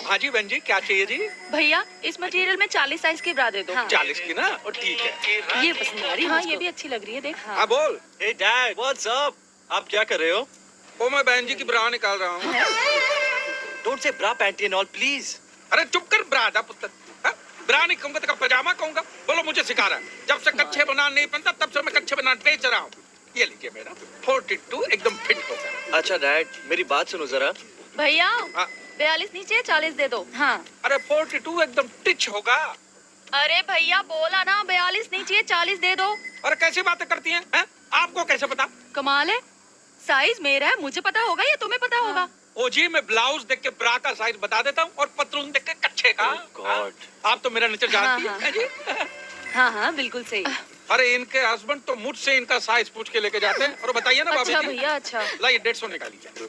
हाँ जी बहन जी, क्या चाहिए जी? भैया इस मटेरियल में 40 साइज की ब्रा दे दो। हाँ। 40 की ना? और ठीक है। ये पसंद आ रही है। हाँ ये भी अच्छी लग रही है, देख। हाँ बोल। Hey Dad, what's up? आप क्या कर रहे हो? ओ मैं बहन जी की ब्रा निकाल रहा हूँ। Don't say bra panty and all, please. अरे चुप कर ब्रादा पुत्र। हाँ? ब्रा नहीं कहूँगा तो पजामा कहूँगा। बोलो मुझे सिखा रहा है। जब से कच्छे बनाना नहीं बनता तब से मैं कच्छे बनाना बेच रहा हूँ। ये लीजिए मेरा 42 एकदम फिट होगा। अच्छा डैड, मेरी बात सुनो जरा। भैया हाँ। 42 नीचे 40 दे दो। हाँ। अरे 42 एकदम टिच होगा। अरे भैया बोला ना 42 नीचे 40 दे दो। अरे कैसी बातें करती हैं? हैं? आपको कैसे पता? कमाल है, साइज मेरा है, मुझे पता होगा या तुम्हें पता होगा? ओ जी मैं ब्लाउज देख के ब्रा का साइज बता देता हूँ और पतलून देख के कच्छे का। Oh God. हाँ? आप तो मेरा नेचर जानती हाँ, हैं जी। हाँ हाँ बिल्कुल सही। अरे इनके हस्बैंड तो मुझसे इनका साइज पूछ के लेके जाते हैं और बताइए ना भाभी अच्छा जी। भैया अच्छा। लाइए 150 निकालिए।